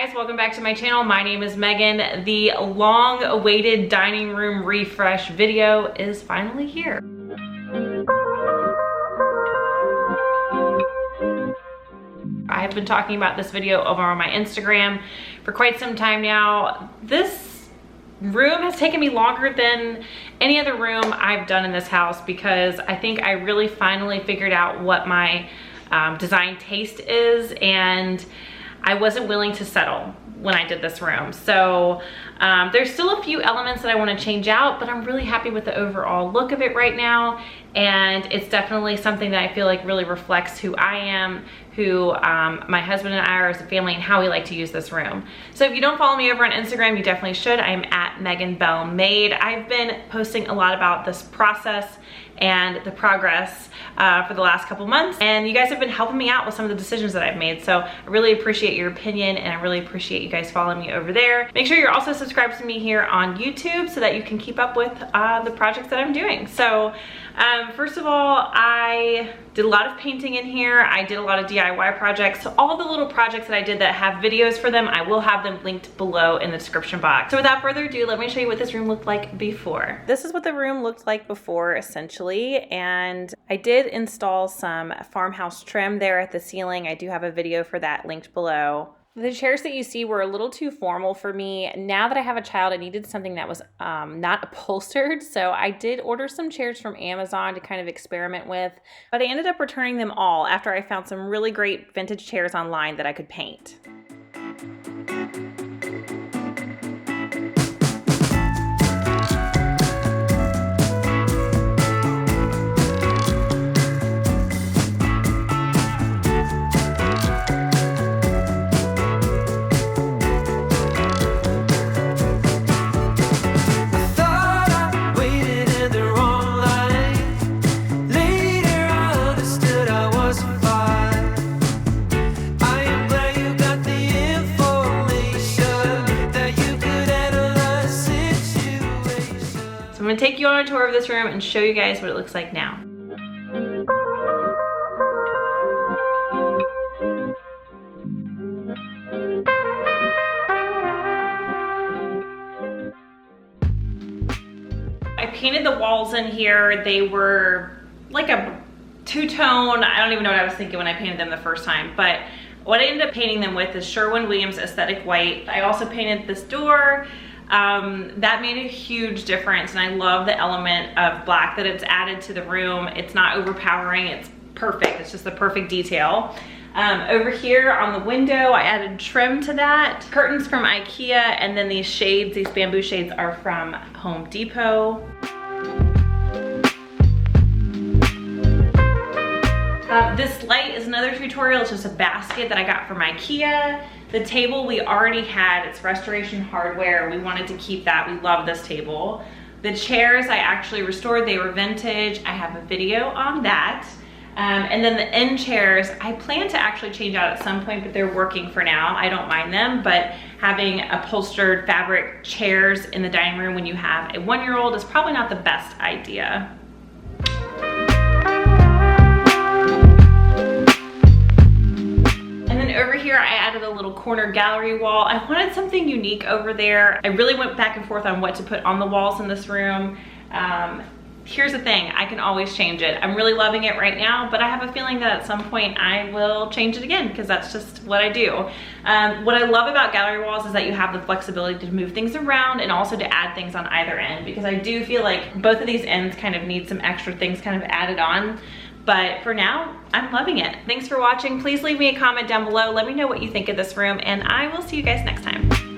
guys, welcome back to my channel. My name is Megan. The long-awaited dining room refresh video is finally here. I've been talking about this video over on my Instagram for quite some time now. This room has taken me longer than any other room I've done in this house because I think I really finally figured out what my design taste is, and I wasn't willing to settle when I did this room. So there's still a few elements that I want to change out, but I'm really happy with the overall look of it right now. And it's definitely something that I feel like really reflects who I am, who my husband and I are as a family, and how we like to use this room. So if you don't follow me over on Instagram, you definitely should. I am at Megan Bell Made. I've been posting a lot about this process and the progress for the last couple months, and you guys have been helping me out with some of the decisions that I've made. So I really appreciate your opinion, and I really appreciate you guys following me over there. Make sure you're also subscribed to me here on YouTube so that you can keep up with the projects that I'm doing. So first of all, I did a lot of painting in here. I did a lot of DIY projects. So all the little projects that I did that have videos for them, I will have them linked below in the description box. So without further ado, let me show you what this room looked like before. This is what the room looked like before, essentially. And I did install some farmhouse trim there at the ceiling. I do have a video for that linked below. The chairs that you see were a little too formal for me. Now that I have a child, I needed something that was not upholstered. So I did order some chairs from Amazon to kind of experiment with, but I ended up returning them all after I found some really great vintage chairs online that I could paint. I'm gonna take you on a tour of this room and show you guys what it looks like now. I painted the walls in here. They were like a two-tone. I don't even know what I was thinking when I painted them the first time, but what I ended up painting them with is Sherwin-Williams Aesthetic White. I also painted this door. That made a huge difference, and I love the element of black that it's added to the room. It's not overpowering, it's perfect. It's just the perfect detail. Over here on the window, I added trim to that. Curtains from IKEA, and then these shades, these bamboo shades, are from Home Depot. This light is another tutorial. It's just a basket that I got from IKEA. The table we already had, it's Restoration Hardware. We wanted to keep that. We love this table. The chairs I actually restored. They were vintage. I have a video on that. And then the end chairs, I plan to actually change out at some point, but they're working for now. I don't mind them, but having upholstered fabric chairs in the dining room when you have a 1-year-old is probably not the best idea. Over here, I added a little corner gallery wall. I wanted something unique over there. I really went back and forth on what to put on the walls in this room. Here's the thing, I can always change it. I'm really loving it right now, but I have a feeling that at some point I will change it again because that's just what I do. What I love about gallery walls is that you have the flexibility to move things around and also to add things on either end, because I do feel like both of these ends kind of need some extra things kind of added on. But for now, I'm loving it. Thanks for watching. Please leave me a comment down below. Let me know what you think of this room, and I will see you guys next time.